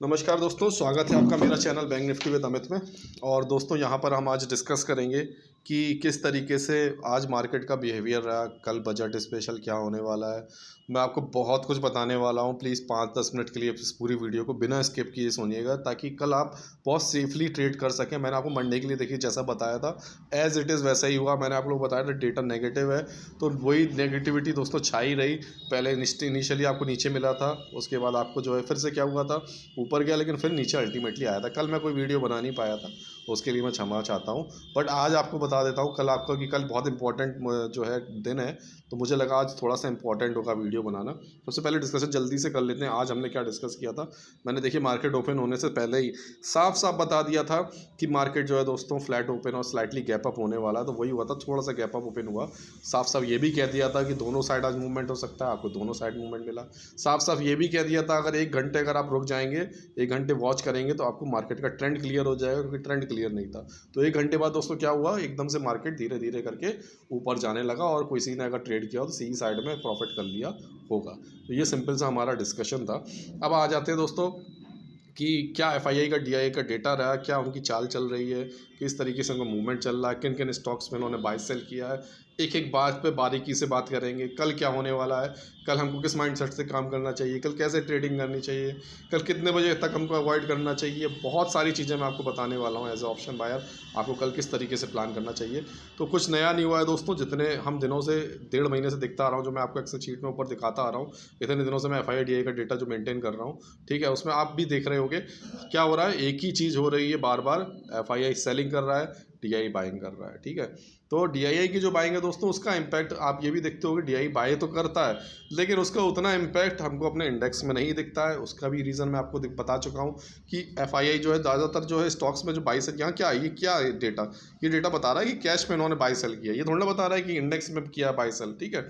नमस्कार दोस्तों, स्वागत है आपका मेरा channel bank Nifty with Amit में। और दोस्तों यहाँ पर हम आज डिस्कस करेंगे कि किस तरीके से आज मार्केट का बिहेवियर रहा, कल बजट स्पेशल क्या होने वाला है। मैं आपको बहुत कुछ बताने वाला हूँ। प्लीज़ 5-10 मिनट के लिए इस पूरी वीडियो को बिना स्किप किए सुनिएगा ताकि कल आप बहुत सेफली ट्रेड कर सकें। मैंने आपको मंडे के लिए देखिए जैसा बताया था एज़ इट इज़ वैसा ही हुआ। मैंने आप लोग बताया था डेटा नेगेटिव है तो वही नेगेटिविटी दोस्तों छाई रही। पहले इनिशियली आपको नीचे मिला था, उसके बाद आपको जो है फिर से क्या हुआ था, ऊपर गया लेकिन फिर नीचे अल्टीमेटली आया था। कल मैं कोई वीडियो बना नहीं पाया था, उसके लिए मैं क्षमा चाहता हूँ। बट आज आपको बता देता हूँ कल आपका कि कल बहुत इंपॉर्टेंट जो है दिन है, तो मुझे लगा आज थोड़ा सा इंपॉर्टेंट होगा वीडियो बनाना। सबसे पहले डिस्कशन जल्दी से कर लेते हैं। आज हमने क्या डिस्कस किया था, मैंने देखिए मार्केट ओपन होने से पहले ही साफ साफ बता दिया था कि मार्केट जो है दोस्तों फ्लैट ओपन और स्लाइटली गैप अप होने वाला है। तो वही हुआ था, थोड़ा सा गैप अप ओपन हुआ। साफ साफ ये भी कह दिया था कि दोनों साइड आज मूवमेंट हो सकता है, आपको दोनों साइड मूवमेंट मिला। साफ साफ ये भी कह दिया था अगर 1 घंटे अगर आप रुक जाएंगे, 1 घंटे वॉच करेंगे तो आपको मार्केट का ट्रेंड क्लियर हो जाएगा, क्योंकि ट्रेंड क्लियर नहीं था। तो 1 घंटे बाद दोस्तों क्या हुआ, एकदम से मार्केट धीरे धीरे करके ऊपर जाने लगा और किसी ने अगर ट्रेड किया हो तो सी साइड में प्रॉफिट कर लिया होगा। तो ये सिंपल सा हमारा डिस्कशन था। अब आ जाते हैं दोस्तों कि क्या एफआईआई का डीआईआई का डेटा रहा, क्या उनकी चाल चल रही है, किस तरीके से उनका मूवमेंट चल रहा है, किन किन स्टॉक्स में उन्होंने बाय सेल किया है। एक एक बात पे बारीकी से बात करेंगे। कल क्या होने वाला है, कल हमको किस माइंडसेट से काम करना चाहिए, कल कैसे ट्रेडिंग करनी चाहिए, कल कितने बजे तक हमको अवॉइड करना चाहिए। बहुत सारी चीज़ें मैं आपको बताने वाला हूँ एज ए ऑप्शन बायर, आपको कल किस तरीके से प्लान करना चाहिए। तो कुछ नया नहीं हुआ है दोस्तों, जितने हम दिनों से 1.5 महीने से दिखता आ रहा हूँ, जो मैं आपको एक्सेल शीट में ऊपर दिखाता आ रहा हूँ, इतने दिनों से मैं एफआईआई डीआईआई का डेटा जो मेंटेन कर रहा हूँ, ठीक है, उसमें आप भी देख रहे होगे क्या हो रहा है। एक ही चीज़ हो रही है बार बार, एफआईआई सेलिंग कर रहा है, डीआई बाइंग कर रहा है, ठीक है। तो डीआईआई की जो बाइंग है दोस्तों, उसका इम्पैक्ट आप ये भी देखते होगे, डीआई बाय तो करता है लेकिन उसका उतना इम्पैक्ट हमको अपने इंडेक्स में नहीं दिखता है। उसका भी रीज़न मैं आपको बता चुका हूँ कि एफआईआई जो है ज़्यादातर जो है स्टॉक्स में जो बाई सेल, यहाँ क्या है, ये क्या है डेटा, ये डेटा बता रहा है कि कैश में इन्होंने बाई सेल किया, ये थोड़ा बता रहा है कि इंडेक्स में किया बाई सेल, ठीक है।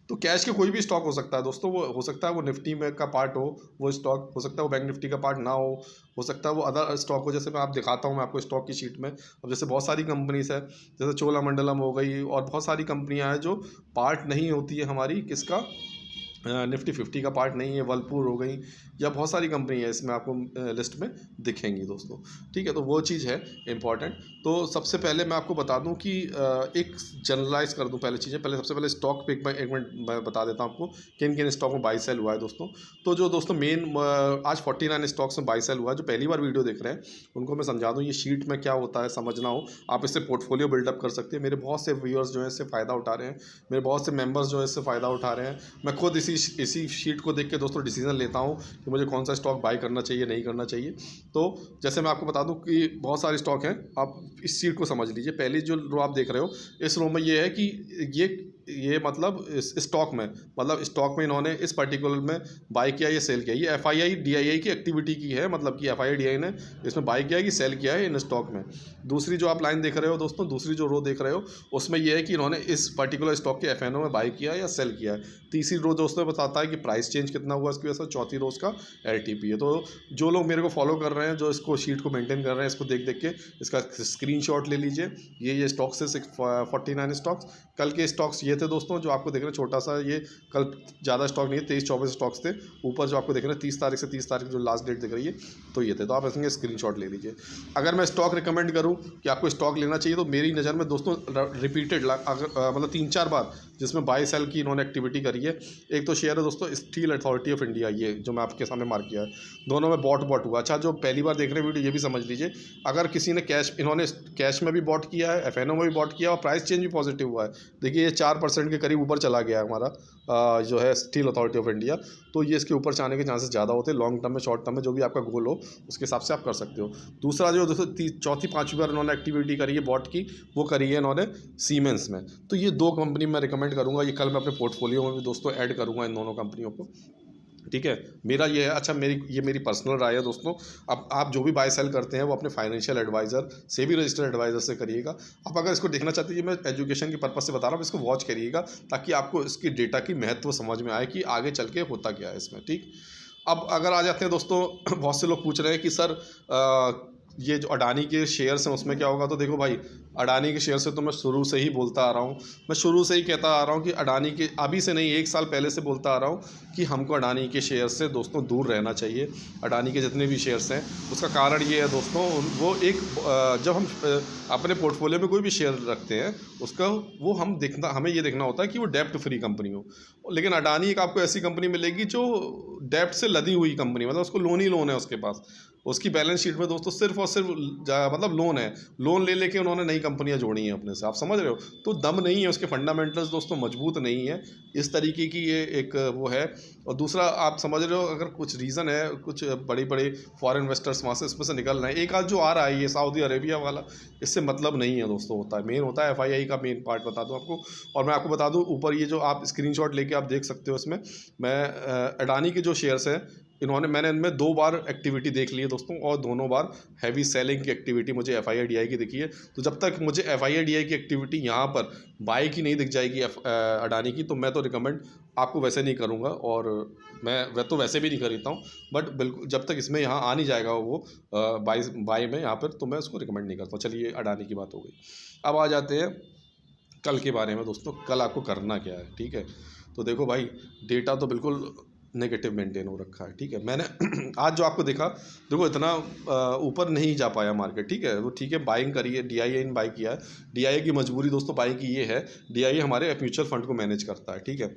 तो कैश के कोई भी स्टॉक हो सकता है दोस्तों, वो हो सकता है वो निफ्टी में का पार्ट हो, वो स्टॉक हो सकता है वो बैंक निफ्टी का पार्ट ना हो सकता है वो अदर स्टॉक हो। जैसे मैं आप दिखाता हूँ, मैं आपको स्टॉक की शीट में। अब जैसे बहुत सारी कंपनीज है, जैसे चोलामंडलम हो गई और बहुत सारी कंपनियां हैं जो पार्ट नहीं होती है हमारी, किसका, निफ्टी 50 का पार्ट नहीं है। वर्लपूल हो गई या बहुत सारी कंपनी है, इसमें आपको लिस्ट में दिखेंगी दोस्तों, ठीक है। तो वो चीज़ है इंपॉर्टेंट। तो सबसे पहले मैं आपको बता दूं कि एक जनरलाइज कर दूं पहले चीज़ें। पहले सबसे पहले स्टॉक पे एक मिनट मैं बता देता हूं आपको किन किन स्टॉक में बाई सेल हुआ है दोस्तों। तो जो दोस्तों मेन आज 49 स्टॉक्स में बाई सेल हुआ है। जो पहली बार वीडियो देख रहे हैं उनको मैं समझा दूँ ये शीट में क्या होता है, समझना हो, आप इससे पोर्टफोलियो बिल्डअप कर सकते हैं। मेरे बहुत से व्यूअर्स जो है इससे फ़ायदा उठा रहे हैं, मेरे बहुत से मेंबर्स जो है इससे फ़ायदा उठा रहे हैं। मैं खुद इसी शीट को देख के दोस्तों डिसीजन लेता हूँ कि मुझे कौन सा स्टॉक बाय करना चाहिए, नहीं करना चाहिए। तो जैसे मैं आपको बता दूं कि बहुत सारे स्टॉक हैं, आप इस शीट को समझ लीजिए। पहली जो रो आप देख रहे हो, इस रो में ये है कि ये मतलब इस स्टॉक में, मतलब स्टॉक में इन्होंने इस पर्टिकुलर में बाय किया या सेल किया। ये एफआईआई डीआईआई की एक्टिविटी की है, मतलब कि एफआईआई डीआईआई ने इसमें बाय किया कि सेल किया है इन स्टॉक में। दूसरी जो आप लाइन देख रहे हो दोस्तों, दूसरी जो रो देख रहे हो, उसमें यह है कि इन्होंने इस पर्टिकुलर स्टॉक के एफएनओ में बाय किया या सेल किया है। तीसरी रो दोस्तों बताता है कि प्राइस चेंज कितना हुआ इसकी वजह से। चौथी रो उसका एलटीपी है। तो जो लोग मेरे को फॉलो कर रहे हैं, जो इसको शीट को मेंटेन कर रहे हैं, इसको देख देख के इसका स्क्रीनशॉट ले लीजिए। ये स्टॉक्स है 49 स्टॉक्स। कल के स्टॉक्स ये थे दोस्तों जो आपको देख रहे हैं, छोटा सा ये कल ज़्यादा स्टॉक नहीं है, 23-24 स्टॉक्स थे। ऊपर जो आपको देख रहे हैं 30 तारीख से 30 तारीख जो लास्ट डेट दिख रही है, तो ये थे। तो आप इसके स्क्रीनशॉट ले लीजिए। अगर मैं स्टॉक रिकमेंड करूँ कि आपको स्टॉक लेना चाहिए, तो मेरी नज़र में दोस्तों रिपीटेड मतलब 3-4 बार जिसमें बाय सेल की इन्होंने एक्टिविटी करी है। एक तो शेयर है दोस्तों स्टील अथॉरिटी ऑफ इंडिया, ये जो मैं आपके सामने मार्क किया है, दोनों में बॉट हुआ। अच्छा, जो पहली बार देख रहे हैं वीडियो, ये भी समझ लीजिए, अगर किसी ने इन्होंने कैश में भी बॉट किया है, एफएनओ में भी बॉट किया और प्राइस चेंज भी पॉजिटिव हुआ है। देखिए ये 4% के करीब ऊपर चला गया है हमारा जो है स्टील अथॉरिटी ऑफ इंडिया। तो ये इसके ऊपर जाने के चांसेस ज़्यादा होते हैं। लॉन्ग टर्म में, शॉर्ट टर्म में, जो भी आपका गोल हो उसके हिसाब से आप कर सकते हो। दूसरा जो दोस्तों चौथी पाँचवीं बार इन्होंने एक्टिविटी करी है बॉट की, वो करी है इन्होंने सीमेंस में। तो ये 2 कंपनी मैं रिकमेंड करूँगा, ये कल मैं अपने पोर्टफोलियो में भी दोस्तों ऐड करूँगा इन दोनों कंपनियों को, ठीक है। मेरा ये है। अच्छा, मेरी पर्सनल राय है दोस्तों। अब आप जो भी बाय सेल करते हैं वो अपने फाइनेंशियल एडवाइज़र से भी, रजिस्टर्ड एडवाइज़र से करिएगा। आप अगर इसको देखना चाहते हैं, मैं एजुकेशन के पर्पज़ से बता रहा हूँ, इसको वॉच करिएगा ताकि आपको इसकी डेटा की महत्व समझ में आए कि आगे चल के होता क्या है इसमें, ठीक। अब अगर आ जाते हैं दोस्तों, बहुत से लोग पूछ रहे हैं कि सर ये जो अडानी के शेयर्स हैं उसमें क्या होगा, तो देखो भाई अडानी के शेयर से तो मैं शुरू से ही बोलता आ रहा हूँ, मैं शुरू से ही कहता आ रहा हूँ कि अडानी के, अभी से नहीं 1 साल पहले से बोलता आ रहा हूँ कि हमको अडानी के शेयर से दोस्तों दूर रहना चाहिए। अडानी के जितने भी शेयर्स हैं उसका कारण ये है दोस्तों, वो एक जब हम अपने पोर्टफोलियो में कोई भी शेयर रखते हैं उसका वो हमें ये देखना होता है कि वो डेब्ट फ्री कंपनी हो। लेकिन अडानी एक आपको ऐसी कंपनी मिलेगी जो डेब्ट से लदी हुई कंपनी, मतलब उसको लोन ही लोन है उसके पास, उसकी बैलेंस शीट में दोस्तों सिर्फ और सिर्फ मतलब लोन है, लोन ले लेके उन्होंने नई कंपनियां जोड़ी हैं अपने से, आप समझ रहे हो। तो दम नहीं है उसके, फंडामेंटल्स दोस्तों मजबूत नहीं है, इस तरीके की ये एक वो है। और दूसरा आप समझ रहे हो, अगर कुछ रीज़न है, कुछ बड़ी बड़ी फॉरेन इन्वेस्टर्स वहाँ से इसमें से निकल रहे हैं, एक आध जो आ रहा है ये सऊदी अरेबिया वाला, इससे मतलब नहीं है दोस्तों। होता है मेन, होता है FII का मेन पार्ट बता दूँ आपको। और मैं आपको बता दूँ ऊपर ये जो आप स्क्रीनशॉट लेके आप देख सकते हो, इसमें मैं अडानी के जो शेयर्स हैं मैंने इनमें 2 बार एक्टिविटी देख ली है दोस्तों, और दोनों बार हैवी सेलिंग की एक्टिविटी मुझे FII DI की दिखी है। तो जब तक मुझे FII DI की एक्टिविटी यहाँ पर बाई की नहीं दिख जाएगी अडानी की, तो मैं तो रिकमेंड आपको वैसे नहीं करूँगा, और मैं तो वैसे भी नहीं खरीदता हूँ, बट बिल्कुल जब तक इसमें यहाँ आ नहीं जाएगा वो बाई में यहाँ पर, तो मैं उसको रिकमेंड नहीं करता हूँ। चलिए अडानी की बात हो गई, अब आ जाते हैं कल के बारे में दोस्तों। कल आपको करना क्या है, ठीक है। तो देखो भाई डेटा तो बिल्कुल नेगेटिव मेंटेन हो रखा है, ठीक है। मैंने आज जो आपको देखा, देखो इतना ऊपर नहीं जा पाया मार्केट, ठीक है। वो ठीक है, बाइंग करी है, DIA ने बाई किया है। DIA की मजबूरी दोस्तों बाई की ये है, DIA हमारे म्यूचुअल फंड को मैनेज करता है, ठीक है,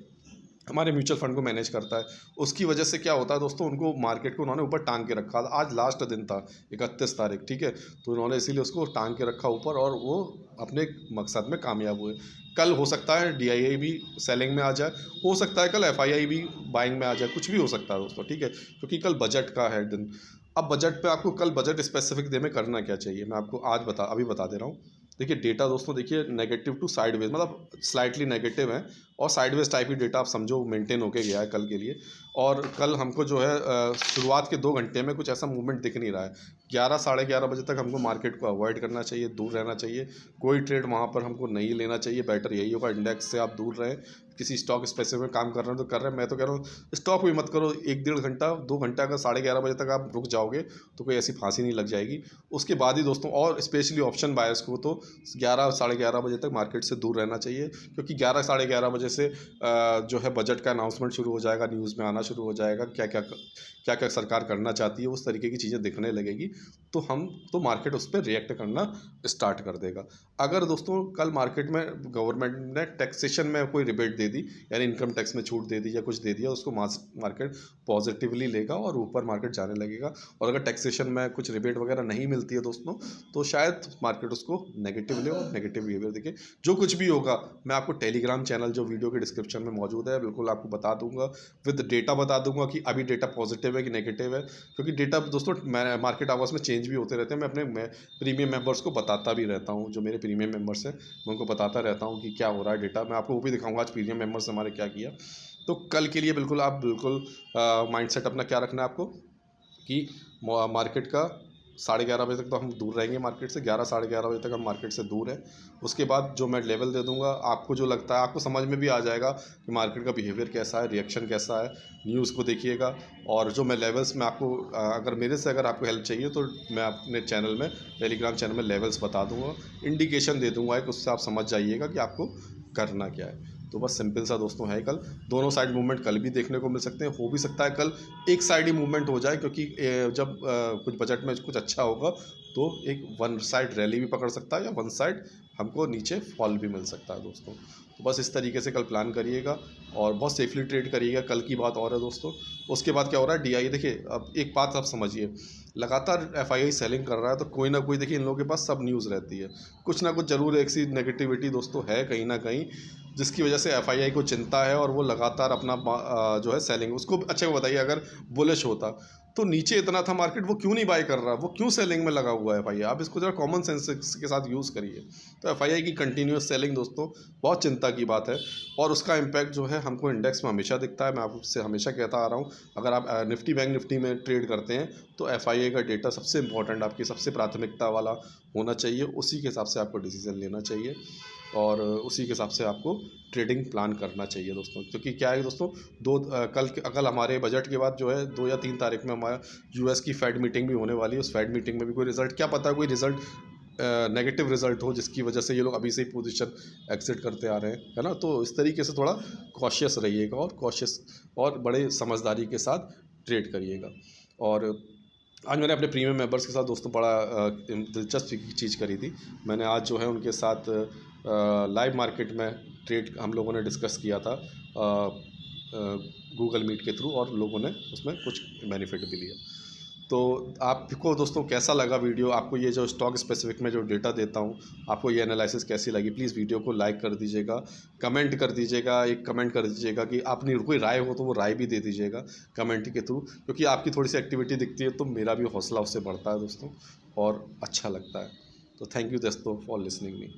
हमारे म्यूचुअल फंड को मैनेज करता है। उसकी वजह से क्या होता है दोस्तों, उनको मार्केट को उन्होंने ऊपर टांग के रखा था। आज लास्ट दिन था 31 तारीख, ठीक है, तो उन्होंने इसीलिए उसको टांग के रखा ऊपर, और वो अपने मकसद में कामयाब हुए। कल हो सकता है DIA भी सेलिंग में आ जाए, हो सकता है कल FII भी बाइंग में आ जाए, कुछ भी हो सकता है दोस्तों, ठीक है, क्योंकि कल बजट का है दिन। अब बजट पे आपको कल बजट स्पेसिफिक डे में करना क्या चाहिए, मैं आपको आज अभी बता दे रहा हूँ। देखिए डेटा दोस्तों, देखिए नेगेटिव टू साइडवेज, मतलब स्लाइटली नेगेटिव है, और साइडवेज टाइप ही डेटा आप समझो मेंटेन होके गया है कल के लिए। और कल हमको जो है शुरुआत के 2 घंटे में कुछ ऐसा मूवमेंट दिख नहीं रहा है। 11 साढ़े 11 बजे तक हमको मार्केट को अवॉइड करना चाहिए, दूर रहना चाहिए, कोई ट्रेड वहाँ पर हमको नहीं लेना चाहिए। बेटर यही होगा, इंडेक्स से आप दूर रहें। किसी स्टॉक स्पेसिफिक में काम कर रहे हैं तो कर रहे हैं, मैं तो कह रहा हूँ स्टॉक भी मत करो। 1 डेढ़ घंटा 2 घंटा अगर 11:30 बजे तक आप रुक जाओगे तो कोई ऐसी फांसी नहीं लग जाएगी। उसके बाद ही दोस्तों, और स्पेशली ऑप्शन बायर्स को तो 11 साढ़े 11 बजे तक मार्केट से दूर रहना चाहिए, क्योंकि 11 साढ़े 11 बजे से जो है बजट का अनाउंसमेंट शुरू हो जाएगा, न्यूज़ में आना शुरू हो जाएगा, क्या क्या सरकार करना चाहती है, उस तरीके की चीज़ें दिखने लगेगी। तो मार्केट उस पर रिएक्ट करना स्टार्ट कर देगा। अगर दोस्तों कल मार्केट में गवर्नमेंट ने टैक्सेशन में कोई रिबेट दे दी, यानी इनकम टैक्स में छूट दे दी या कुछ दे दिया, उसको मार्केट पॉजिटिवली लेगा और ऊपर मार्केट जाने लगेगा। और अगर टैक्सेशन में कुछ रिबेट वगैरह नहीं मिलती है दोस्तों, तो शायद मार्केट उसको नेगेटिव ले और नेगेटिव बिहेवियर दिखे। जो कुछ भी होगा मैं आपको टेलीग्राम चैनल जो वीडियो के डिस्क्रिप्शन में मौजूद है, बिल्कुल आपको बता दूंगा, विद डेटा बता दूंगा कि अभी डेटा पॉजिटिव है कि नेगेटिव है। क्योंकि डेटा दोस्तों मार्केट आवर्स में चेंज भी होते रहते हैं। मैं अपने प्रीमियम मेंबर्स को बताता भी रहता हूँ, जो मेरे प्रीमियम मेंबर्स हैं मैं उनको बताता रहता हूँ कि क्या हो रहा है डेटा। मैं आपको वो भी दिखाऊंगा आज प्रीमियम मेंबर्स हमारे क्या किया। तो कल के लिए बिल्कुल आप माइंडसेट अपना क्या रखना है आपको, कि मार्केट का 11:30 बजे तक तो हम दूर रहेंगे मार्केट से, 11 साढ़े 11 बजे तक हम मार्केट से दूर हैं। उसके बाद जो मैं लेवल दे दूंगा, आपको जो लगता है आपको समझ में भी आ जाएगा कि मार्केट का बिहेवियर कैसा है, रिएक्शन कैसा है। न्यूज़ को देखिएगा, और जो मैं लेवल्स में आपको अगर मेरे से अगर आपको हेल्प चाहिए तो मैं अपने चैनल में, टेलीग्राम चैनल में लेवल्स बता दूंगा, इंडिकेशन दे दूंगा एक, उससे आप समझ जाइएगा कि आपको करना क्या है। तो बस सिंपल सा दोस्तों है, कल दोनों साइड मूवमेंट कल भी देखने को मिल सकते हैं। हो भी सकता है कल एक साइड ही मूवमेंट हो जाए, क्योंकि जब कुछ बजट में कुछ अच्छा होगा तो एक वन साइड रैली भी पकड़ सकता है, या वन साइड हमको नीचे फॉल भी मिल सकता है दोस्तों। तो बस इस तरीके से कल प्लान करिएगा और बहुत सेफली ट्रेड करिएगा। कल की बात और है दोस्तों। उसके बाद क्या हो रहा है, DIA देखिए, अब एक बात आप समझिए, लगातार FII सेलिंग कर रहा है तो कोई ना कोई, देखिए इन लोगों के पास सब न्यूज़ रहती है, कुछ ना कुछ जरूर एक सी नेगेटिविटी दोस्तों है कहीं ना कहीं, जिसकी वजह से FII को चिंता है और वो लगातार अपना जो है सेलिंग, उसको अच्छा बताइए अगर बुलिश होता तो नीचे इतना था मार्केट, वो क्यों नहीं बाय कर रहा, वो क्यों सेलिंग में लगा हुआ है FII। आप इसको जरा कॉमन सेंस के साथ यूज़ करिए। तो FII की कंटिन्यूस सेलिंग दोस्तों बहुत चिंता की बात है, और उसका इम्पैक्ट जो है हमको इंडेक्स में हमेशा दिखता है। मैं आपसे हमेशा कहता आ रहा हूँ, अगर आप निफ्टी बैंक निफ्टी में ट्रेड करते हैं तो FII का डेटा सबसे इंपॉर्टेंट, आपकी सबसे प्राथमिकता वाला होना चाहिए। उसी के हिसाब से आपको डिसीजन लेना चाहिए, और उसी के हिसाब से आपको ट्रेडिंग प्लान करना चाहिए दोस्तों। क्योंकि क्या है दोस्तों, कल हमारे बजट के बाद जो है 2 या 3 तारीख में हमारा यूएस की फेड मीटिंग भी होने वाली है। उस फेड मीटिंग में भी कोई रिजल्ट, क्या पता कोई रिजल्ट नेगेटिव रिजल्ट हो जिसकी वजह से ये लोग अभी से ही पोजीशन एग्जिट करते आ रहे हैं, है ना। तो इस तरीके से थोड़ा कॉशियस रहिएगा और कॉशियस और बड़े समझदारी के साथ ट्रेड करिएगा। और आज मैंने अपने प्रीमियम मेंबर्स के साथ दोस्तों बड़ा दिलचस्प चीज़ करी थी। मैंने आज जो है उनके साथ लाइव मार्केट में ट्रेड हम लोगों ने डिस्कस किया था गूगल मीट के थ्रू, और लोगों ने उसमें कुछ बेनिफिट भी लिया। तो आपको दोस्तों कैसा लगा वीडियो? आपको ये जो स्टॉक स्पेसिफिक में जो डेटा देता हूँ, आपको ये एनालिसिस कैसी लगी? प्लीज़ वीडियो को लाइक कर दीजिएगा, कमेंट कर दीजिएगा, एक कमेंट कर दीजिएगा कि अपनी कोई राय हो तो वो राय भी दे दीजिएगा कमेंट के थ्रू, क्योंकि आपकी थोड़ी सी एक्टिविटी दिखती है तो मेरा भी हौसला उससे बढ़ता है दोस्तों, और अच्छा लगता है। तो थैंक यू दोस्तों फॉर लिसनिंग मी।